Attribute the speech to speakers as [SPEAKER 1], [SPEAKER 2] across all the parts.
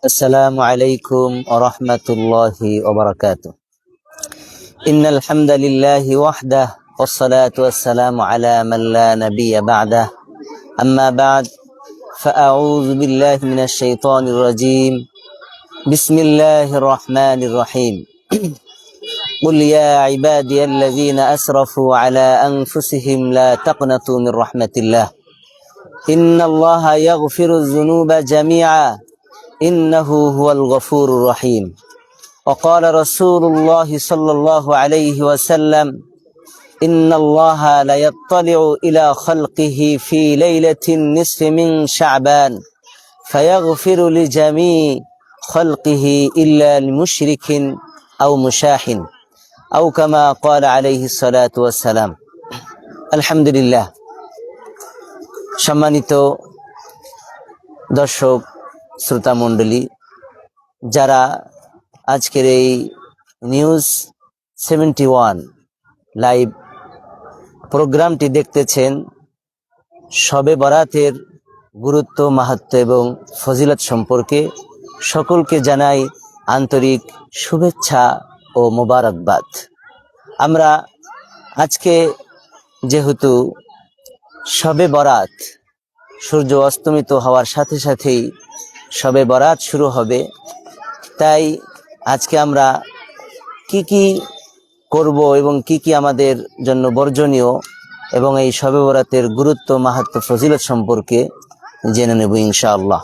[SPEAKER 1] السلام عليكم ورحمة الله وبركاته. إن الحمد لله وحده والصلاة والسلام على من لا نبي بعده. أما بعد فأعوذ بالله من الشيطان الرجيم. بسم الله الرحمن الرحيم. قل يا عبادي الذين أسرفوا على أنفسهم لا تقنطوا من رحمة الله إن الله يغفر الذنوب جميعا إنه هو الغفور الرحيم. وقال رسول الله صلى الله عليه وسلم إن الله لا يطلع إلى خلقه في ليلة النصف من شعبان فيغفر لجميع خلقه إلا لمشرك أو مشاحن أو كما قال عليه الصلاة والسلام. الحمد لله. সম্মানিত দর্শক শ্রোতা মণ্ডলী, যারা আজকের এই নিউজ 71 লাইভ প্রোগ্রামটি দেখতেছেন, শবে বরাতের গুরুত্ব, মাহাত্ম্য এবং ফজিলত সম্পর্কে সকলকে জানাই আন্তরিক শুভেচ্ছা ও মোবারকবাদ। আমরা আজকে যেহেতু শবে বরাত, সূর্য অস্তমিত হওয়ার সাথে সাথেই শবে বরাত শুরু হবে, তাই আজকে আমরা কি করব এবং কি আমাদের জন্য বর্জনীয় এবং এই শবে বরাতের গুরুত্ব, মাহাত্ম্য, ফজিলত সম্পর্কে জেনে নেব ইনশাআল্লাহ।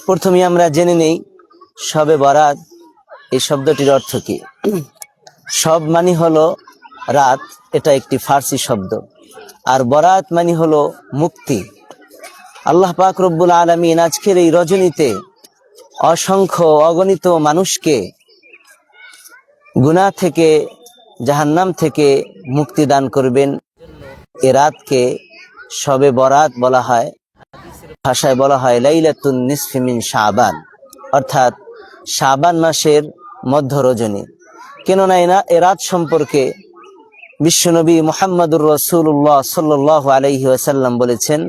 [SPEAKER 1] প্রথমেই আমরা জেনে নেই শবে বরাত এই শব্দটির অর্থ কি। শব মানে হলো রাত, এটা একটি ফার্সি শব্দ, আর বরাত মানে হলো মুক্তি। আল্লাহ পাক রব্বুল আলামিন আজকের এই রজনীতে অসংখ্য অগণিত মানুষকে গুনাহ থেকে, জাহান্নাম থেকে মুক্তি দান করবেন। এ রাতকে শবে বরাত বলা হয়, ভাষায় বলা হয় লাইলাতুন নিসফি মিন শাবান, অর্থাৎ শাবান মাসের মধ্য রজনী। কেননা এ রাত সম্পর্কে বিশ্বনবী মুহাম্মদুর রাসূলুল্লাহ সাল্লাল্লাহু আলাইহি ওয়াসাল্লাম বলেছেন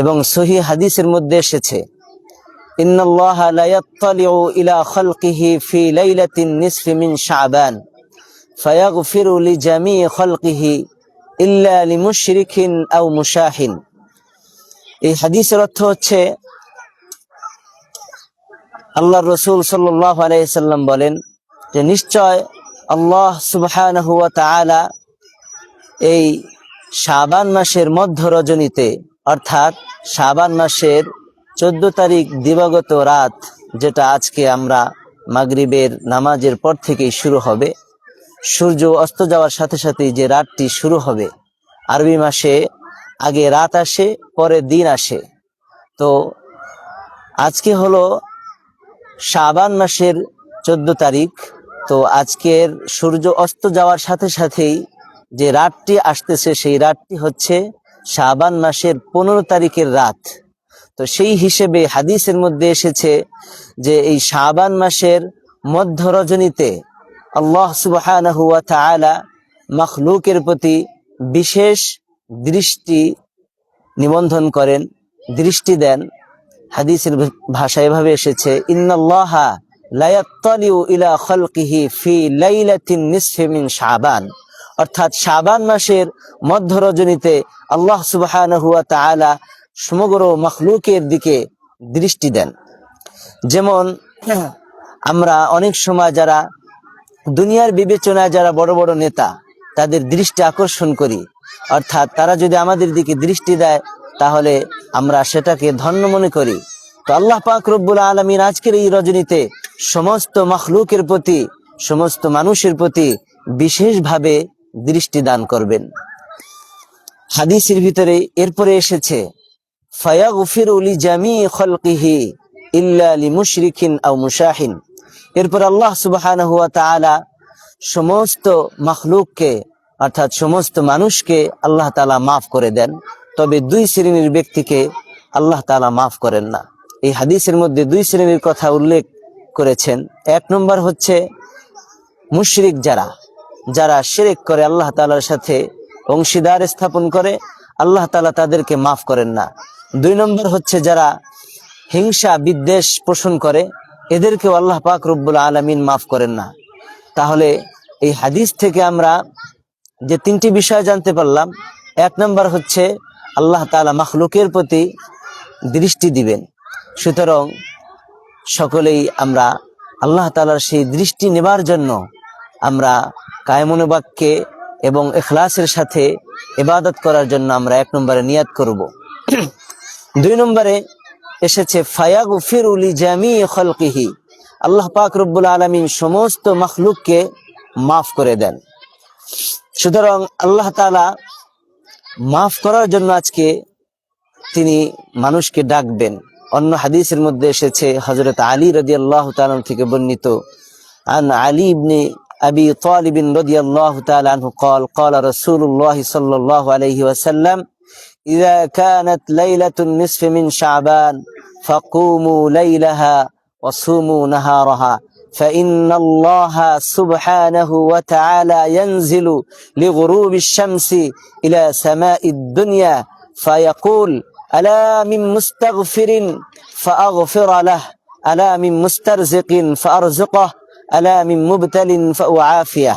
[SPEAKER 1] এবং সহিহ হাদিসের মধ্যে এসেছে, ইন্নাল্লাহা লা ইয়াত্তালিউ ইলা খালকিহি ফি লাইলাতিন নিসফি মিন শাবান ফায়াগফিরু লিজামিই খালকিহি ইল্লা লিমুশরিকিন আও মুশাহিন। এই হাদিসের অর্থ হচ্ছে, আল্লাহর রাসূল সাল্লাল্লাহু আলাইহি ওয়াসাল্লাম বলেন যে নিশ্চয় আল্লাহ সুবহানাহু ওয়া তাআলা এই শাবান মাসের মধ্য রজনীতে, অর্থাৎ শাবান মাসের 14 তারিখ দিবাগত রাত, যেটা আজকে আমরা মাগরিবের নামাজের পর থেকেই শুরু হবে, সূর্য অস্ত যাওয়ার সাথে সাথেই যে রাতটি শুরু হবে। আরবি মাসে আগে রাত আসে, পরে দিন আসে। তো আজকে হলো শাবান মাসের 14 তারিখ। তো আজকের সূর্য অস্ত যাওয়ার সাথে সাথেই যে রাতটি আসতেছে, সেই রাতটি হচ্ছে শাবান মাসের 15 তারিখের রাত। তো সেই হিসেবে হাদিসের মধ্যে এসেছে যে এই শাবান মাসের মধ্য রজনীতে আল্লাহ সুবহানাহু ওয়া তাআলা মাখলুকের প্রতি বিশেষ দৃষ্টি নিবন্ধন করেন, দৃষ্টি দেন। হাদিসের ভাষায় এভাবে এসেছে, ইন্নাল্লাহা লা ইয়াত্তালিউ ইলা খালকিহি ফি লাইলাতিন নিসফি মিন শাবান, অর্থাৎ শাবান মাসের মধ্য রজনীতে আল্লাহ সুবহানাহু ওয়া তাআলা সমগ্র মাখলুকের দিকে দৃষ্টি দেন। যেমন আমরা অনেক সময় যারা দুনিয়ার বিবেচনায় যারা বড় বড় নেতা, তাদের দৃষ্টি আকর্ষণ করি, অর্থাৎ তারা যদি আমাদের দিকে দৃষ্টি দেয় তাহলে আমরা সেটাকে ধন্য মনে করি। তো আল্লাহ পাক রব্বুল আলামিন আজকের এই রজনীতে সমস্ত মাখলুকের প্রতি, সমস্ত মানুষের প্রতি বিশেষভাবে দৃষ্টি দান করবেন। হাদিসের ভিতরে এরপরে এসেছে, ফায়াগফিরু লিজামিই খালকিহি ইল্লা লিমুশরিকিন আও মুশাহিন। এরপর আল্লাহ সুবহানাহু ওয়া তাআলা সমস্ত মাখলুককে, অর্থাৎ সমস্ত মানুষকে আল্লাহ তাআলা মাফ করে দেন, তবে 2 শ্রেণীর ব্যক্তিকে আল্লাহ তাআলা মাফ করেন না। এই হাদিসের মধ্যে 2 শ্রেণীর কথা উল্লেখ করেছেন। 1 নম্বর হচ্ছে মুশরিক, যারা শিরক করে, আল্লাহ তাআলার সাথে অংশীদার স্থাপন করে, আল্লাহ তাআলা তাদেরকে মাফ করেন না। 2 নম্বর হচ্ছে যারা হিংসা বিদ্বেষ পোষণ করে, এদেরকেও আল্লাহ পাক রব্বুল আলামিন মাফ করেন না। তাহলে এই হাদিস থেকে আমরা যে 3টি বিষয় জানতে পারলাম, 1 নম্বর হচ্ছে আল্লাহ তাআলা মাখলুকের প্রতি দৃষ্টি দিবেন। সুতরাং সকলেই আমরা আল্লাহ তাআলার সেই দৃষ্টি নেবার জন্য আমরা কায়মনোবাক্যে এবং ইখলাসের সাথে ইবাদত করার জন্য আমরা 1 নম্বরে নিয়াত করব। 2 নম্বরে এসেছে ফায়াগফিরু লিজামি খালকিহি, আল্লাহ পাক রব্বুল আলামিন সমস্ত মাখলুককে মাফ করে দেন। সুতরাং আল্লাহ তাআলা মাফ করার জন্য আজকে তিনি মানুষকে ডাকবেন। অন্য হাদিসের মধ্যে এসেছে হযরত আলী রাদিয়াল্লাহু তাআলা থেকে বর্ণিত, আন আলী ইবনে আবি তালিব রাদিয়াল্লাহু তাআলা আনহু قال قال رسول الله صلى الله عليه وسلم إذا كانت ليلة النصف من شعبان فقوموا ليلها وصوموا نهارها فإن الله سبحانه وتعالى ينزل لغروب الشمس إلى سماء الدنيا فيقول ألا من مستغفر فأغفر له ألا من مسترزق فأرزقه ألا من مبتل فأعافيه।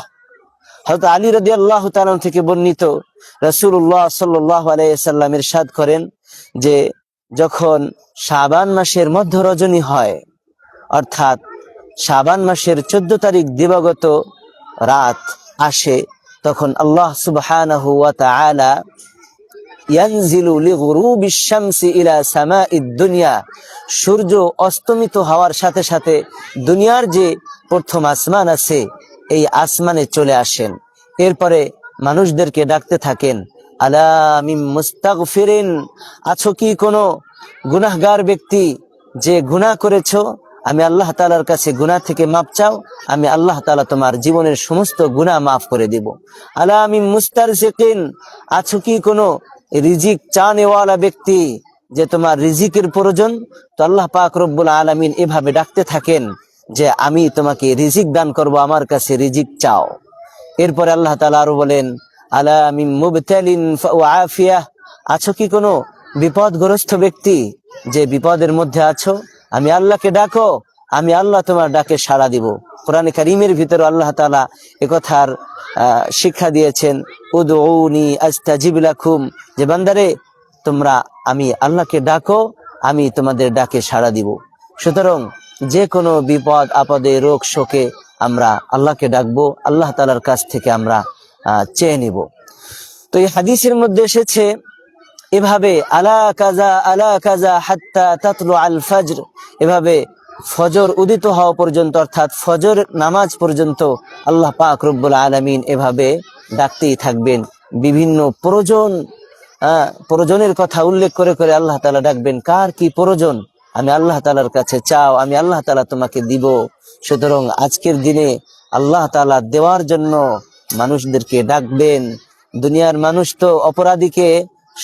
[SPEAKER 1] হযরত আলী রাদিয়াল্লাহু তাআলা থেকে বর্ণিত, রাসূলুল্লাহ সাল্লাল্লাহু আলাইহি সাল্লাম ইরশাদ করেন যে যখন শাবান মাসের মধ্য রজনী হয়, অর্থাৎ শাবান মাসের 14 তারিখ দিবাগত রাত আসে, তখন আল্লাহ সুবহানাহু ওয়া তাআলা ইয়ানজিলু লিগুরুবিশ শামসি ইলা সামাইদ দুনিয়া, সূর্য অস্তমিত হওয়ার সাথে সাথে দুনিয়ার যে প্রথম আসমান আছে এই আসমানে চলে আসেন। এরপরে মানুষদেরকে ডাকতে থাকেন, আলা মিন মুস্তাগফিরিন, আছো কি কোনো গুনাহগার ব্যক্তি যে গুনাহ করেছো, আমি আল্লাহ তাআলার কাছে গুনাহ থেকে মাপ চাও, আমি আল্লাহ তাআলা তোমার জীবনের সমস্ত গুনাহ মাফ করে দিব। আলা মিন মুস্তারজিকিন, আছো কি কোনো রিজিক চানেওয়ালা ব্যক্তি যে তোমার রিজিকের প্রয়োজন, তো আল্লাহ পাক রব্বুল আলামিন এভাবে ডাকতে থাকেন যে আমি তোমাকে রিজিক দান করব, আমার কাছে রিজিক চাও। এরপরে আল্লাহ তাআলা আরো বলেন, আলা মিন মুবতালিন ফাউআফিয়াহ, আছো কি কোনো বিপদগ্রস্ত ব্যক্তি যে বিপদের মধ্যে আছো, আমি আল্লাহকে ডাকো, আমি আল্লাহ তোমার ডাকে সাড়া দিব। কোরআনে কারীমের ভিতরে আল্লাহ তাআলা একথার শিক্ষা দিয়েছেন, উদউনি আস্তাজিব লাকুম, যে বান্দারে তোমরা আমি আল্লাহকে ডাকো, আমি তোমাদের ডাকে সাড়া দিব। সুতরাং যে কোনো বিপদ আপদে রোগ শোকে আমরা আল্লাহকে ডাকবো, আল্লাহ তাআলার কাছ থেকে আমরা চেয়ে নিব। তো এই হাদিসের মধ্যে এসেছে এভাবে আলা কাজা হাত্তা তাতলু আল ফজর, এভাবে ফজর উদিত হওয়া পর্যন্ত, অর্থাৎ ফজর নামাজ পর্যন্ত আল্লাহ পাক রব্বুল আলামিন এভাবে ডাকতেই থাকবেন। বিভিন্ন প্রয়োজনের কথা উল্লেখ করে করে আল্লাহ তাআলা ডাকবেন। কার কি প্রয়োজন আমি আল্লাহ তাআলার কাছে চাও, আমি আল্লাহ তাআলা তোমাকে দিব। সুতরাং আজকের দিনে আল্লাহ তাআলা দেওয়ার জন্য মানুষদেরকে ডাকবেন। দুনিয়ার মানুষ তো অপরাধীকে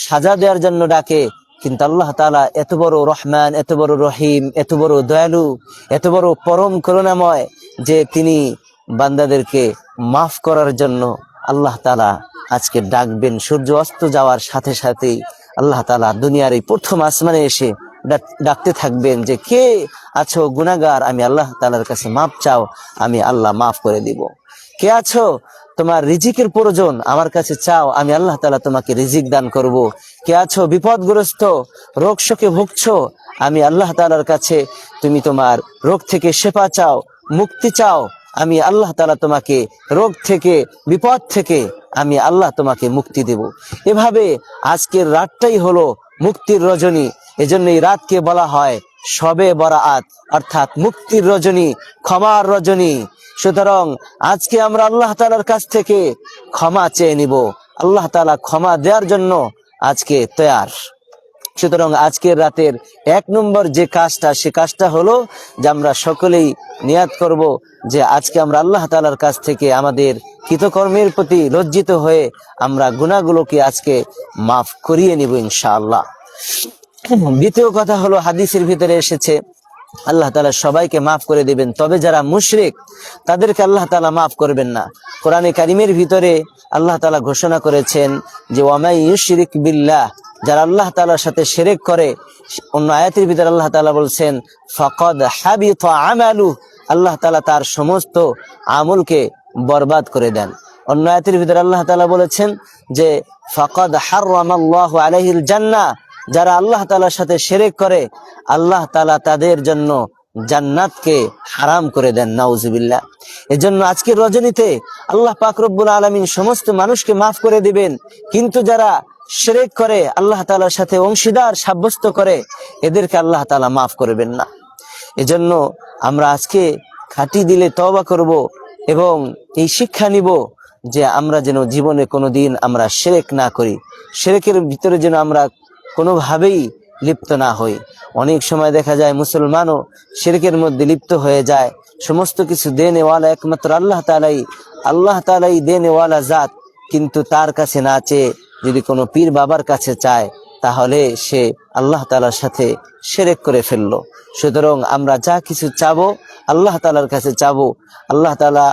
[SPEAKER 1] সাজা দেওয়ার জন্য ডাকে, কিন্তু আল্লাহ তাআলা এত বড় রহমান, এত বড় রহিম, এত বড় দয়ালু, এত বড় পরম করুণাময় যে তিনি বান্দাদেরকে মাফ করার জন্য আল্লাহ তাআলা আজকে ডাকবেন। সূর্য অস্ত যাওয়ার সাথে সাথেই আল্লাহ তাআলা দুনিয়ার এই প্রথম আসমানে এসে ডাকতে থাকবেন যে কে আছো গুনাহগার, আমি আল্লাহ তাআলার কাছে মাফ চাও, আমি আল্লাহ মাফ করে দিব। কে আছো তোমার রিজিকের প্রয়োজন, আমার কাছে চাও, আমি আল্লাহ তাআলা তোমাকে রিজিক দান করব। কে আছো বিপদগ্রস্ত, রোগ শোকে ভুগছো, আমি আল্লাহ তাআলার কাছে তুমি তোমার রোগ থেকে শেফা চাও, মুক্তি চাও, আমি আল্লাহ তাআলা তোমাকে রোগ থেকে বিপদ থেকে আমি আল্লাহ তোমাকে মুক্তি দেব। এভাবে আজকের রাতটাই হলো মুক্তির রজনী, এজন্য এই রাতকে বলা হয় শবে বরাআত, অর্থাৎ মুক্তির রজনী, ক্ষমার রজনী। সুতরাং আজকে আমরা আল্লাহ তাআলার কাছ থেকে ক্ষমা চেয়ে নিব, আল্লাহ তাআলা ক্ষমা দেওয়ার জন্য আজকে তৈয়ার। সুতরাং আজকের রাতের 1 নম্বর যে কাজটা, সে কাজটা হলো যে আমরা সকলেই নিয়াত করব যে আজকে আমরা আল্লাহ তাআলার কাছ থেকে আমাদের কৃতকর্মের প্রতি লজ্জিত হয়ে আমরা গুনাহগুলোকে আজকে মাফ করিয়ে নিব ইনশাআল্লাহ। দ্বিতীয় কথা হলো হাদিসের ভিতরে এসেছে আল্লাহ তাআলা সবাইকে মাফ করে দিবেন, তবে যারা মুশরিক তাদেরকে আল্লাহ তাআলা মাফ করবেন না। কোরআনে কারীমের ভিতরে আল্লাহ তাআলা ঘোষণা করেছেন যে ওয়ামাই ইউশরিক বিল্লাহ যারা আল্লাহ তাআলার সাথে শিরক করে, অন্য আয়াতের ভিতরে আল্লাহ তাআলা বলছেন ফাকাদ হাবিতা আমালু, আল্লাহ তাআলা তার সমস্ত আমলকে বরবাদ করে দেন। অন্য আয়াতের ভিতরে আল্লাহ তাআলা বলেছেন যে ফাকাদ হারামাল্লাহু আলাইহিল জান্নাহ, যারা আল্লাহ তাআলার সাথে শিরক করে আল্লাহ তাআলা তাদের জন্য জান্নাতকে হারাম করে দেন, নাউজুবিল্লাহ। এজন্য আজকের রজনীতে আল্লাহ পাক রব্বুল আলামিন সমস্ত মানুষকে মাফ করে দিবেন, কিন্তু যারা শিরক করে আল্লাহ তাআলার সাথে অংশীদার সাব্যস্ত করে এদেরকে আল্লাহ তাআলা মাফ করবেন না। এজন্য আমরা আজকে খাঁটি দিলে তওবা করব এবং এই শিক্ষা নিব যে আমরা যেন জীবনে কোনোদিন আমরা শিরক না করি, শিরকের ভিতরে যেন আমরা কোনোভাবেই লিপ্ত না হই। অনেক সময় দেখা যায় মুসলমানও শিরকের মধ্যে লিপ্ত হয়ে যায়। সমস্ত কিছু দেনেওয়ালা একমাত্র আল্লাহ তাআলাই দেনেওয়ালা জাত, কিন্তু তার কাছে না চেয়ে যদি কোনো পীর বাবার কাছে চায় তাহলে সে আল্লাহ তাআলার সাথে শিরক করে ফেললো। সুতরাং আমরা যা কিছু চাবো আল্লাহ তাআলার কাছে চাবো। আল্লাহ তাআলা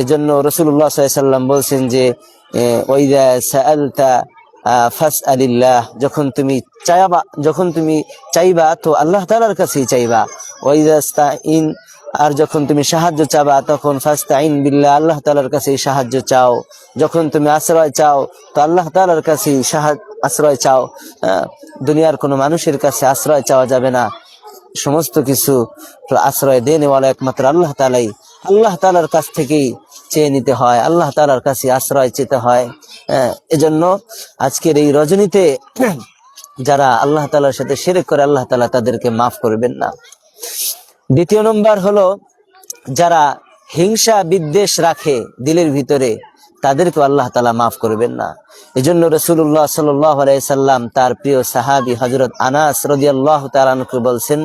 [SPEAKER 1] এজন্য রাসূলুল্লাহ সাল্লাল্লাহু আলাইহি ওয়াসাল্লাম বলছেন যে ওয়াইদা সাআলতা ফাসআলিল্লাহ, যখন তুমি চাইবা তো আল্লাহ তাআলার কাছেই চাইবা। ওয়াইদাস্তাইন, আর যখন তুমি সাহায্য চাবা তখন ফাস্তাইন বিল্লাহ, আল্লাহ তাআলার কাছেই সাহায্য চাও। যখন তুমি আশ্রয় চাও তো আল্লাহ তাআলার কাছেই আশ্রয় চাও। দুনিয়ার কোনো মানুষের কাছে আশ্রয় চাওয়া যাবে না, সমস্ত কিছু আশ্রয় দেনেওয়ালা একমাত্র আল্লাহ তাআলাই। আল্লাহ তাআলার কাছ থেকেই চেয়ে নিতে হয়, আল্লাহ তাআলার কাছে আশ্রয় চেতে হয়। এজন্য আজকের এই রজনীতে যারা আল্লাহ তাআলার সাথে শিরক করে আল্লাহ তাআলা তাদেরকে মাফ করবেন না। দ্বিতীয় নম্বর হলো যারা হিংসা বিদ্বেষ রাখে দিলের ভিতরে তাদেরকে আল্লাহ তাআলা মাফ করবেন না। এজন্য রাসূলুল্লাহ সাল্লাল্লাহু আলাইহি সাল্লাম তার প্রিয় সাহাবী হযরত আনাস রাদিয়াল্লাহু তাআলা আনহু বলছেন,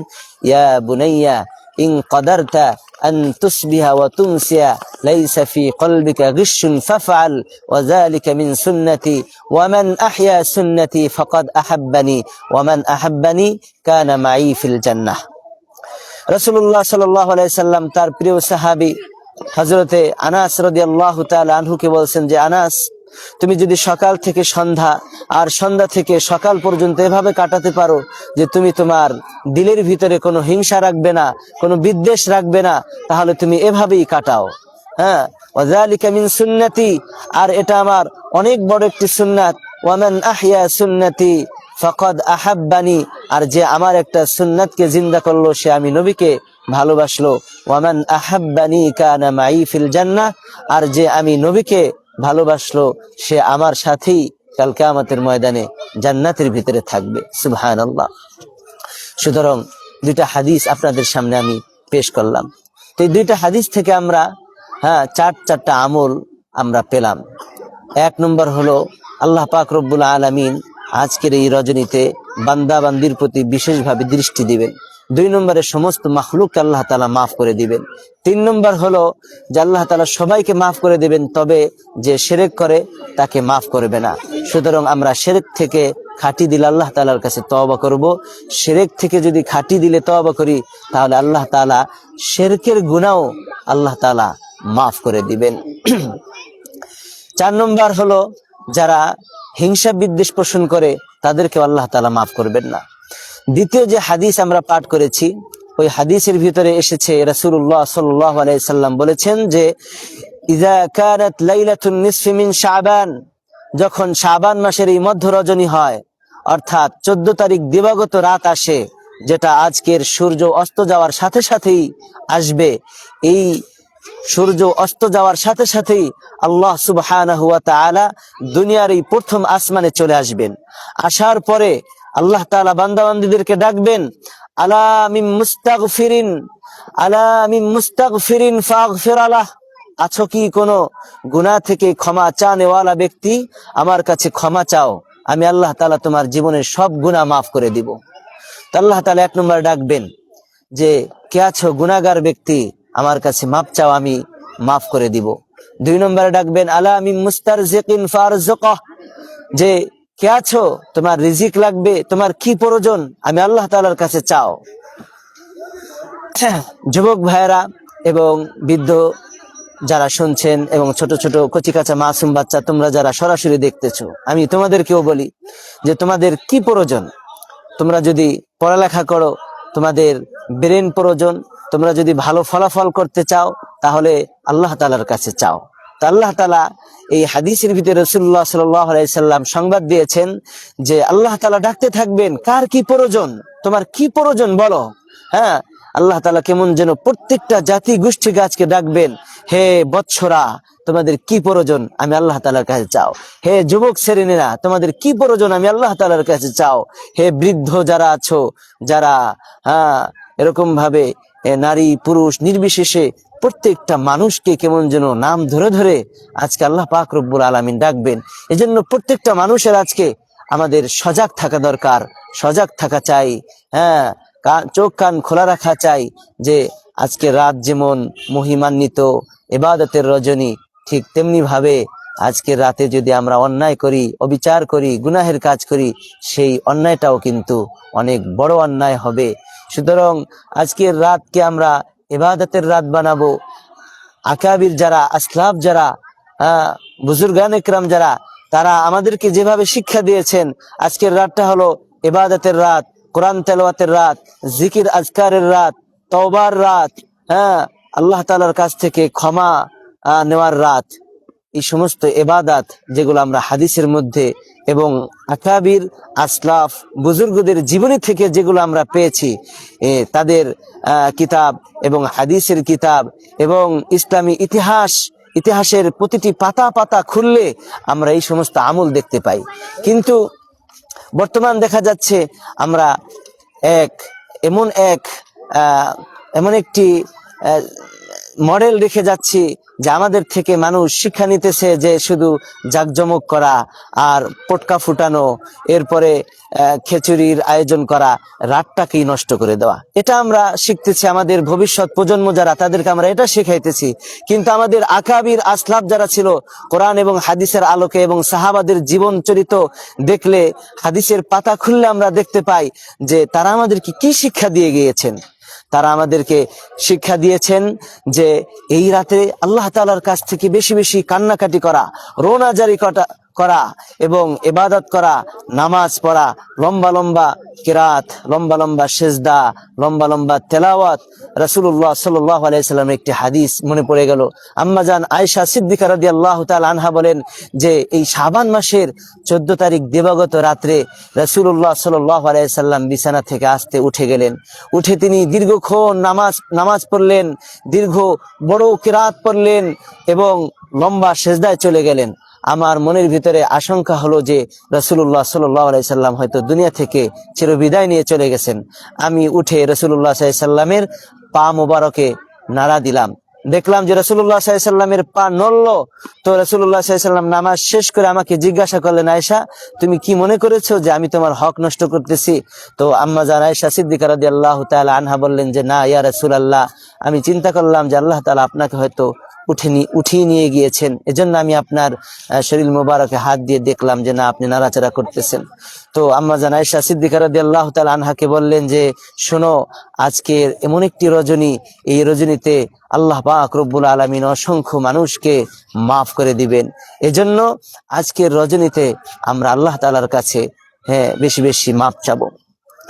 [SPEAKER 1] ইয়া বুনাইয়া ইন কদারতা আন তুসবিহা ওয়া তুমসিয়া লাইসা ফি কলবিকা গিশশুন ফাফআল ওয়া যালিকা মিন সুন্নতি ওয়া মান আহইয়া সুন্নতি ফাকাদ আহাব্বানি ওয়া মান আহাব্বানি কানা মাই ফিল জান্নাহ। রাসূলুল্লাহ সাল্লাল্লাহু আলাইহি সাল্লাম তার প্রিয় সাহাবী হযরতে আনাস রাদিয়াল্লাহু তাআলা আনহুকে বলছেন যে আনাস, তুমি যদি সকাল থেকে সন্ধ্যা আর সন্ধ্যা থেকে সকাল পর্যন্ত এভাবে কাটাতে পারো যে তুমি তোমার দিলের ভিতরে কোনো হিংসা রাখবে না, কোনো বিদ্বেষ রাখবে না, তাহলে তুমি এভাবেই কাটাও। হ্যাঁ, ওয়াযালিকা মিন সুন্নতি, আর এটা আমার অনেক বড় একটি সুন্নাত। ওয়া মান আহইয়া সুন্নতি ফাকাদ আহাব্বানি, আর যে আমার একটা সুন্নাতকে জিন্দা করলো সে আমি নবীকে ভালোবাসলো। ওয়া মান আহাব্বানি কানা মাই ফিল জান্নাহ, আর যে আমি নবীকে ভালোবাসলো সে আমার সাথেই কাল কিয়ামতের ময়দানে জান্নাতের ভিতরে থাকবে। সুবহানাল্লাহ। সুতরাং দুইটা হাদিস আপনাদের সামনে আমি পেশ করলাম। তো এই দুইটা হাদিস থেকে আমরা চারটা আমল আমরা পেলাম। এক নম্বর হলো আল্লাহ পাক রব্বুল আলামিন আজকের এই রজনীতে বান্দা বান্দির প্রতি বিশেষভাবে দৃষ্টি দিবেন। দুই নম্বরে সমস্ত মাখলুককে আল্লাহ তাআলা মাফ করে দিবেন। তিন নম্বর হলো যে আল্লাহ তাআলা সবাইকে মাফ করে দিবেন, তবে যে শিরক করে তাকে মাফ করবে না। সুতরাং আমরা শিরক থেকে খাঁটি দিলে আল্লাহ তাআলার কাছে তওবা করব। শিরক থেকে যদি খাঁটি দিলে তওবা করি তাহলে আল্লাহ তাআলা শিরকের গুনাহও আল্লাহ তাআলা মাফ করে দিবেন। চার নম্বর হলো যারা হিংসা বিদ্বেষ পোষণ করে তাদেরকে আল্লাহ তাআলা মাফ করবেন না। দ্বিতীয় যে হাদিস আমরা পাঠ করেছি ওই হাদিসের ভিতরে এসেছে রাসূলুল্লাহ সাল্লাল্লাহু আলাইহি সাল্লাম বলেছেন যে ইযা কানাত লাইলাতুন নিসফি মিন শাবান, যখন শাবান মাসের এই মধ্য রজনী হয় অর্থাৎ 14 তারিখ দিবাগত রাত আসে, যেটা আজকের সূর্য অস্ত যাওয়ার সাথে সাথেই আসবে। এই সূর্য অস্ত যাওয়ার সাথে সাথেই আল্লাহ সুবহানাহু ওয়া তাআলা দুনিয়ার এই প্রথম আসমানে চলে আসবেন। আসার পরে আল্লাহ তাআলা বান্দা বান্দীদেরকে ডাকবেন, আলা মিন মুস্তাগফিরিন ফাগফির আলাহ, আছো কি কোনো গুনাহ থেকে ক্ষমা চানেওয়ালা ব্যক্তি, আমার কাছে ক্ষমা চাও, আমি আল্লাহ তাআলা তোমার জীবনের সব গুনাহ মাফ করে দিব। তো আল্লাহ তাআলা এক নম্বর ডাকবেন যে কে আছো গুনাহগার ব্যক্তি, আমার কাছে মাপ চাও, আমি মাফ করে দিব। দুই নম্বরে ডাকবেন আলা মিন মুস্তারজিকিন ফারজুকাহ, যে কে আছো তোমার রিজিক লাগবে, তোমার কি প্রয়োজন, আমি আল্লাহ তাআলার কাছে চাও। যুবক ভাইয়েরা এবং বৃদ্ধ যারা শুনছেন এবং ছোট ছোট কচিকাচা মাসুম বাচ্চা তোমরা যারা সরাসরি দেখতেছো, আমি তোমাদেরকেও বলি যে তোমাদের কি প্রয়োজন? তোমরা যদি পড়ালেখা করো, তোমাদের ব্রেন প্রয়োজন। তোমরা যদি ভালো ফলাফল করতে চাও, তাহলে আল্লাহ তাআলার কাছে চাও। তা আল্লাহ তাআলা এই হাদিসের ভিতরে রাসূলুল্লাহ সাল্লাল্লাহু আলাইহি সাল্লাম সংবাদ দিয়েছেন যে আল্লাহ তাআলা ডাকতে থাকবেন, কার কি প্রয়োজন, তোমার কি প্রয়োজন বলো। হ্যাঁ, আল্লাহ তাআলা কেমন যেন প্রত্যেকটা জাতি গোষ্ঠীকে আজকে ডাকবেন, হে বৎসরা তোমাদের কি প্রয়োজন, আমি আল্লাহ তাআলার কাছে চাও। হে যুবক শ্রেণীরা, তোমাদের কি প্রয়োজন, আমি আল্লাহ তাআলার কাছে চাও। হে বৃদ্ধ যারা আছো, যারা এরকম ভাবে নারী পুরুষ নির্বিশেষে প্রত্যেকটা মানুষকে কেমন যেন নাম ধরে ধরে আজকে আল্লাহ পাক রব্বুল আলামিন ডাকবেন। এজন্য প্রত্যেকটা মানুষের আজকে আমাদের সজাগ থাকা দরকার, সজাগ থাকা চাই। হ্যাঁ, চোখ কান খোলা রাখা চাই যে আজকে রাত যেমন মহিমান্বিত ইবাদতের রজনী, ঠিক তেমনি ভাবে আজকের রাতে যদি আমরা অন্যায় করি, অবিচার করি, গুনাহের কাজ করি, সেই অন্যায়টাও কিন্তু অনেক বড় অন্যায় হবে। সুতরাং আজকের রাতকে আমরা ইবাদতের রাত বানাবো। আকাবির যারা, আসলাফ যারা, বুজুর্গান ইকরাম যারা, তারা আমাদেরকে যেভাবে শিক্ষা দিয়েছেন, আজকের রাতটা হলো ইবাদতের রাত, কোরআন তেলাওয়াতের রাত, জিকির আজকারের রাত, তওবার রাত, আল্লাহ তাআলার কাছ থেকে ক্ষমা নেওয়ার রাত। এই সমস্ত ইবাদত যেগুলো আমরা হাদিসের মধ্যে এবং আকাবির আসলাফ বুজুর্গদের জীবনী থেকে যেগুলো আমরা পেয়েছি, তাদের কিতাব এবং হাদিসের কিতাব এবং ইসলামী ইতিহাসের প্রতিটি পাতা পাতা খুললে আমরা এই সমস্ত আমল দেখতে পাই। কিন্তু বর্তমান দেখা যাচ্ছে আমরা এমন একটি মডেল রেখে যাচ্ছি যে আমাদের থেকে মানুষ শিক্ষা নিতেছে যে শুধু জাকজমক করা আর পটকা ফুটানো, এরপরে খিচুড়ির আয়োজন করা, রাতটাকেই নষ্ট করে দেওয়া। এটা আমরা শিখতেছি, আমাদের ভবিষ্যৎ প্রজন্ম যারা, তাদেরকে আমরা এটা শেখাইতেছি। কিন্তু আমাদের আকাবির আসলাফ যারা ছিল, কোরআন এবং হাদিসের আলোকে এবং সাহাবাদের জীবন চরিত দেখলে, হাদিসের পাতা খুললে আমরা দেখতে পাই যে তারা আমাদেরকে কি শিক্ষা দিয়ে গিয়েছেন। তারা আমাদেরকে শিক্ষা দিয়েছেন যে এই রাতে আল্লাহ তাআলার কাছ থেকে বেশি বেশি কান্নাকাটি করা, রোনা জারি করা এবং ইবাদত করা, নামাজ পড়া, লম্বা লম্বা কিরাত, লম্বা লম্বা সেজদা, লম্বা লম্বা তেলাওয়াত। রাসূলুল্লাহ সাল্লাল্লাহু আলাইহি সাল্লামের একটি হাদিস মনে পড়ে গেল। আম্মা জান আয়েশা সিদ্দিকা রাদিয়াল্লাহু তাআলা আনহা বলেন যে এই শাবান মাসের 14 তারিখ দিবাগত রাত্রে রাসূলুল্লাহ সাল্লাল্লাহু আলাইহি সাল্লাম বিছানা থেকে আস্তে উঠে গেলেন। উঠে তিনি দীর্ঘক্ষণ নামাজ পড়লেন, দীর্ঘ বড় কিরাত পড়লেন এবং লম্বা সেজদায় চলে গেলেন। আমার মনের ভিতরে আশঙ্কা হলো যে রাসূলুল্লাহ সাল্লাল্লাহু আলাইহি সাল্লাম হয়তো দুনিয়া থেকে চিরবিদায় নিয়ে চলে গেছেন। আমি উঠে রাসূলুল্লাহ সাল্লাল্লাহু আলাইহি সাল্লামের পা মোবারকে নাড়া দিলাম। দেখলাম যে রাসূলুল্লাহ সাল্লাল্লাহু আলাইহি সাল্লামের পা নড়ল। তো রাসূলুল্লাহ সাল্লাল্লাহু আলাইহি সাল্লাম নামাজ শেষ করে আমাকে জিজ্ঞাসা করলেন, আয়েশা, তুমি কি মনে করেছো যে আমি তোমার হক নষ্ট করতেছি? তো আম্মা জান আয়েশা সিদ্দিকা রাদিয়াল্লাহু তাআলা আনহা বললেন যে না ইয়া রাসূলুল্লাহ, আমি চিন্তা করলাম যে আল্লাহ তাআলা আপনাকে হয়তো উঠিয়ে নিয়ে গিয়েছেন, এজন্য আমি আপনার শরীর মোবারকে হাত দিয়ে দেখলাম যে না আপনি নাড়াচাড়া করতেছেন। তো আম্মা জান আয়েশা সিদ্দিকা রাদিয়াল্লাহু তাআলা আনহাকে বললেন যে শোনো, আজকের এমন একটি রজনী, এই রজনীতে আল্লাহ পাক রব্বুল আলামিন অসংখ্য মানুষকে মাফ করে দিবেন। এজন্য আজকের রজনীতে আমরা আল্লাহ তাআলার কাছে বেশি বেশি মাফ চাবো।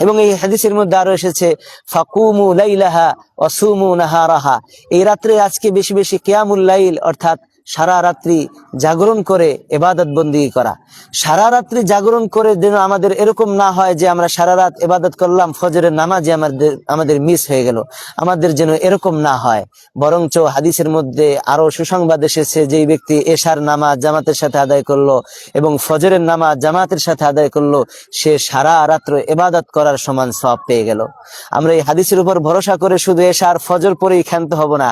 [SPEAKER 1] এবং এই হাদিসের মধ্যে আরো এসেছে ফাকুমু লাইলাহা ওয়াসুমু নাহারাহা, এই রাত্রে আজকে বেশি বেশি কিয়ামুল লাইল অর্থাৎ সারা রাত্রি জাগরণ করে ইবাদত বন্দেগী করা। সারা রাত্রি জাগরণ করে যেন আমাদের এরকম না হয় যে আমরা সারা রাত ইবাদত করলাম, ফজরের নামাজে আমাদের মিস হয়ে গেল, আমাদের যেন এরকম না হয়। বরঞ্চ হাদিসের মধ্যে আরো সুসংবাদ এসেছে, যেই ব্যক্তি এশার নামাজ জামাতের সাথে আদায় করলো এবং ফজরের নামাজ জামাতের সাথে আদায় করলো, সে সারা রাত্র ইবাদত করার সমান সওয়াব পেয়ে গেল। আমরা এই হাদিসের উপর ভরসা করে শুধু এশার ফজর পরেই ক্ষান্ত হব না।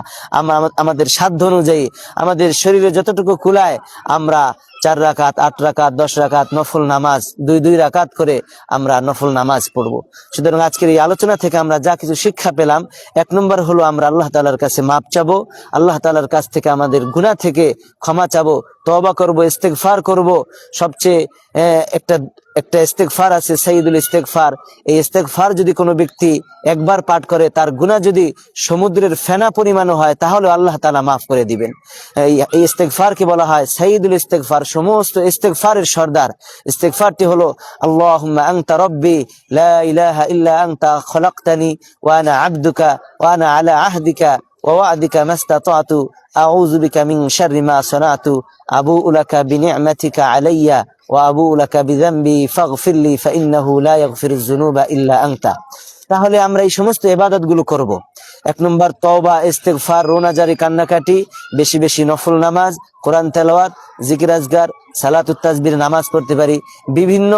[SPEAKER 1] আমাদের সাধ্য অনুযায়ী আমাদের শরীরে যতটুকু কুলায় আমরা 4 রাকাত, 8 রাকাত, 10 রাকাত নফল নামাজ, 2 রাকাত করে আমরা নফল নামাজ পড়ব। সুতরাং আজকের এই আলোচনা থেকে আমরা যা কিছু শিক্ষা পেলাম, 1 নম্বর হলো আমরা আল্লাহ তাআলার কাছে মাপ চাবো, আল্লাহ তাআলার কাছ থেকে আমাদের গুনাহ থেকে ক্ষমা চাবো, তওবা করব, ইস্তেগফার করব। সবচেয়ে একটা একটা ইস্তেগফার আছে সাইয়্যিদুল ইস্তেগফার। এই ইস্তেগফার যদি কোনো ব্যক্তি একবার পাঠ করে, তার গুনাহ যদি সমুদ্রের ফেনা পরিমাণও হয়, তাহলে আল্লাহ তাআলা মাফ করে দিবেন। এই ইস্তেগফারকে বলা হয় সাইয়্যিদুল ইস্তেগফার, সমস্ত ইস্তেগফারের সর্দার। ইস্তেগফারটি হলো আল্লাহুম্মা আনতা রাব্বি লা ইলাহা ইল্লা আনতা খলাকতানি ওয়া আনা আবদুকা ওয়া আনা আলা আহদিকা ওয়া ওয়া'দিকা মাস্তাতাতু আউযু বিকা মিন শাররি মা সানাতু আবুউ লাকা বিনি'মাতিকা আলাইয়া ওয়া আবুউ লাকা বিযামবি ফাগফিরলি ফাইন্নাহু লা ইয়াগফিরুয যুনুবা ইল্লা আনতা। তাহলে আমরা এই সমস্ত ইবাদত গুলো করব। 1 নম্বর তওবা, ইস্তেগফার, রোনাজারি, কান্নাকাটি, বেশি বেশি নফল নামাজ, কোরআন তেলাওয়াত, জিকির আজগার, সালাতুত তাসবিহ নামাজ পড়তে পারি। বিভিন্ন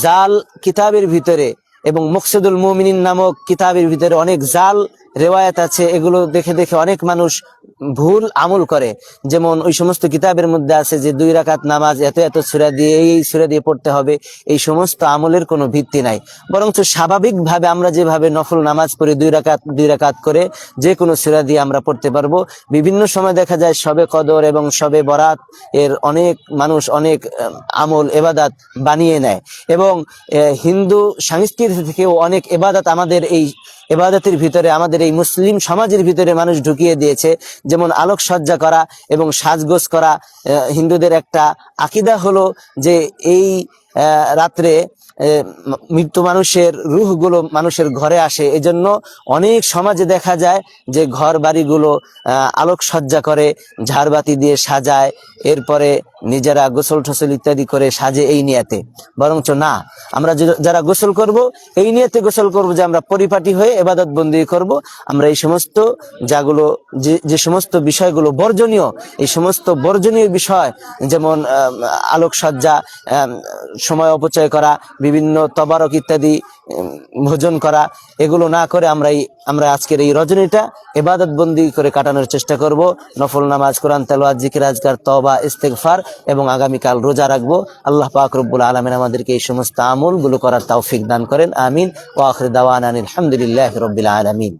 [SPEAKER 1] জাল কিতাবের ভিতরে এবং মুকসিদুল মুমিনিন নামক কিতাবের ভিতরে অনেক জাল রেওয়ায়াত আছে, এগুলো দেখে দেখে অনেক মানুষ ভুল আমল করে। যেমন ওই সমস্ত কিতাবের মধ্যে আছে যে 2 রাকাত নামাজ এত এত সূরা দিয়ে এই সূরা দিয়ে পড়তে হবে। এই সমস্ত আমলের কোনো ভিত্তি নাই, বরঞ্চ স্বাভাবিকভাবে আমরা যেভাবে নফল নামাজ পড়ি 2 রাকাত করে যে কোনো সূরা দিয়ে আমরা পড়তে পারবো। বিভিন্ন সময় দেখা যায় শবে কদর এবং শবে বরাত এর অনেক মানুষ অনেক আমল ইবাদত বানিয়ে নেয়, এবং হিন্দু সংস্কৃতি থেকেও অনেক ইবাদত আমাদের এই ইবাদতের ভিতরে, আমাদের এই মুসলিম সমাজের ভিতরে মানুষ ঢুকিয়ে দিয়েছে। যেমন আলোকসজ্জা করা এবং সাজগোজ করা। হিন্দুদের একটা আকীদা হলো যে এই রাত্রে মৃত্যু মানুষের রূহগুলো মানুষের ঘরে আসে, এজন্য অনেক সমাজে দেখা যায় যে ঘর বাড়িগুলো আলোকসজ্জা করে, ঝাড়বাতি দিয়ে সাজায়, এরপরে নিজেরা গোসল টোসল ইত্যাদি করে সাজে এই নিয়তে। বরঞ্চ না, আমরা যারা গোসল করব এই নিয়তে গোসল করব যে আমরা পরিপাটি হয়ে ইবাদত বন্দি করব। আমরা এই সমস্ত যে সমস্ত বিষয়গুলো বর্জনীয়, এই সমস্ত বর্জনীয় বিষয়, যেমন আলোকসজ্জা, সময় অপচয় করা, বিভিন্ন তবারক ইত্যাদি ভোজন করা, এগুলো না করে আমরা আজকের এই রজনীটা ইবাদত বন্দি করে কাটানোর চেষ্টা করব। নফল নামাজ, কোরআন তেলাওয়াত, জিকির আজকার, তওবা, ইস্তেগফার, এবং আগামীকাল রোজা রাখবো। আল্লাহ পাক রব্বুল আলামিন আমাদেরকে এই সমস্ত আমলগুলো করার তৌফিক দান করেন। আমিন। ওয়া আখির দাওয়ানা আলহামদুলিল্লাহি রাব্বিল আলামিন।